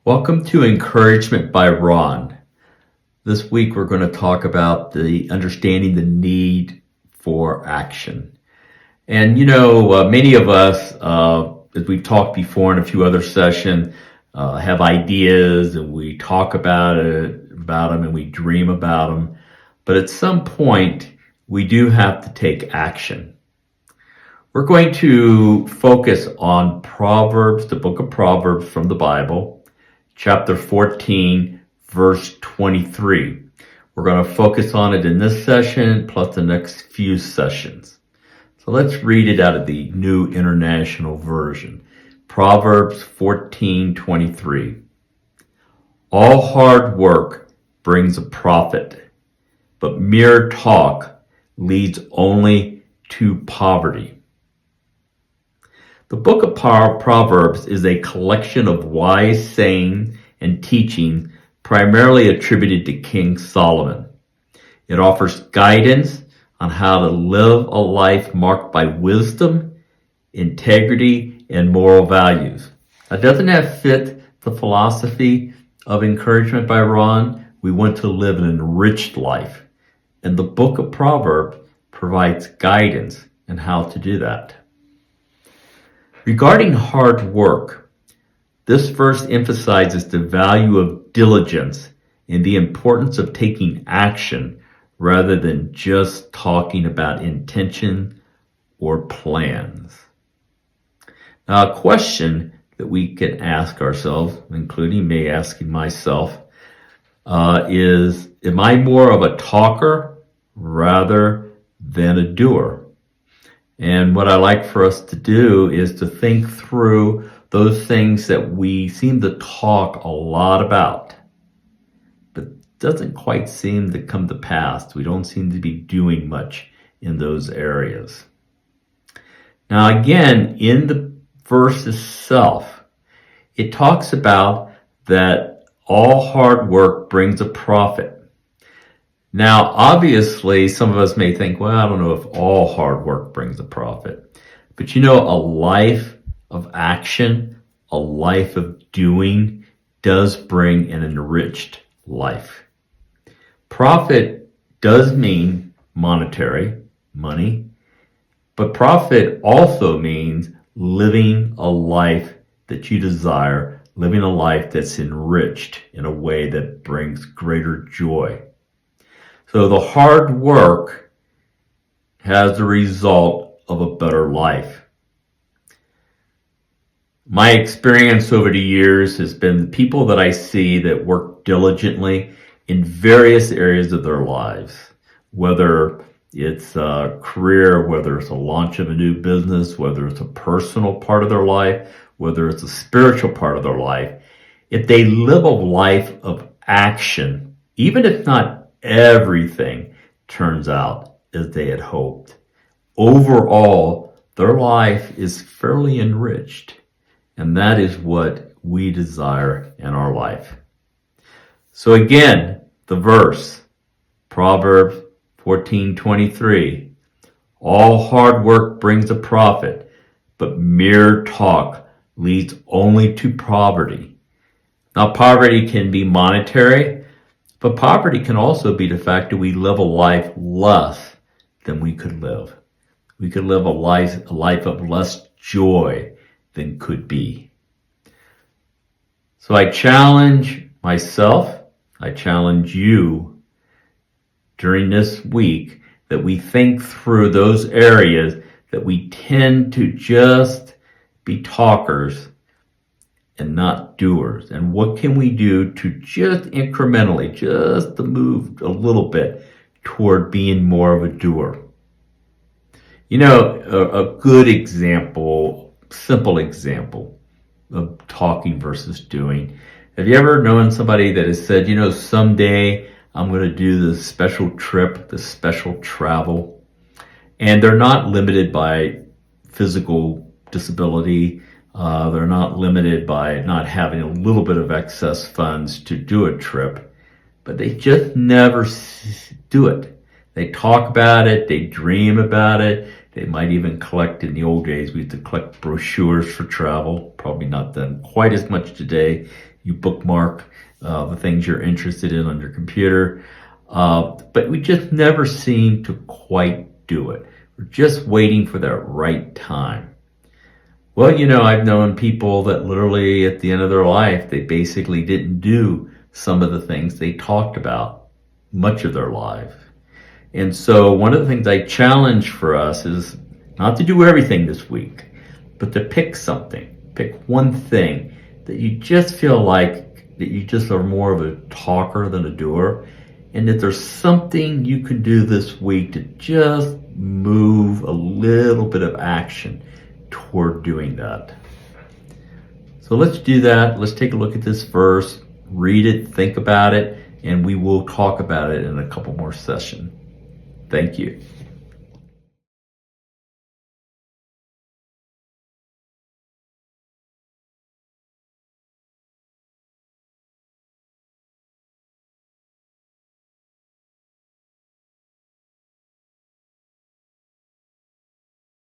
Welcome to Encouragement by Ron. This week we're going to talk about the understanding the need for action. And many of us, as we've talked before in a few other sessions, have ideas and we talk about them and we dream about them. But at some point, we do have to take action. We're going to focus on Proverbs, the book of Proverbs from the Bible, chapter 14, verse 23. We're going to focus on it in this session, plus the next few sessions. So let's read it out of the New International Version. Proverbs 14:23. All hard work brings a profit, but mere talk leads only to poverty. The book of Proverbs is a collection of wise sayings and teaching primarily attributed to King Solomon. It offers guidance on how to live a life marked by wisdom, integrity, and moral values. Now, doesn't that fit the philosophy of Encouragement by Ron? We want to live an enriched life, and the book of Proverbs provides guidance on how to do that. Regarding hard work, this verse emphasizes the value of diligence and the importance of taking action rather than just talking about intention or plans. Now, a question that we can ask ourselves, including me asking myself, is, am I more of a talker rather than a doer? And what I like for us to do is to think through those things that we seem to talk a lot about, but doesn't quite seem to come to pass. We don't seem to be doing much in those areas. Now, again, in the verse itself, it talks about that all hard work brings a profit. Now, obviously, some of us may think, well, I don't know if all hard work brings a profit. But a life of action, a life of doing does bring an enriched life. Profit does mean monetary, money, but profit also means living a life that you desire, living a life that's enriched in a way that brings greater joy. So the hard work has the result of a better life. My experience over the years has been the people that I see that work diligently in various areas of their lives, whether it's a career, whether it's a launch of a new business, whether it's a personal part of their life, whether it's a spiritual part of their life. If they live a life of action, even if not everything turns out as they had hoped, overall, their life is fairly enriched. And that is what we desire in our life. So again, the verse, Proverbs 14:23, all hard work brings a profit, but mere talk leads only to poverty. Now, poverty can be monetary, but poverty can also be the fact that we live a life less than we could live. We could live a life of less joy than could be. So I challenge myself, I challenge you during this week that we think through those areas that we tend to just be talkers and not doers. And what can we do to just incrementally, just to move a little bit toward being more of a doer? A good example, simple example of talking versus doing. Have you ever known somebody that has said, someday I'm going to do this special trip, this special travel, and they're not limited by physical disability. They're not limited by not having a little bit of excess funds to do a trip, but they just never do it. They talk about it, they dream about it, they might even collect. In the old days, we used to collect brochures for travel, probably not done quite as much today You bookmark the things you're interested in on your computer. But we just never seem to quite do it. We're just waiting for that right time. Well, I've known people that literally at the end of their life, they basically didn't do some of the things they talked about much of their life. And so one of the things I challenge for us is not to do everything this week, but to pick something, pick one thing that you just feel like that you just are more of a talker than a doer. And that there's something you can do this week to just move a little bit of action toward doing that. So let's do that. Let's take a look at this verse, read it, think about it, and we will talk about it in a couple more sessions. Thank you.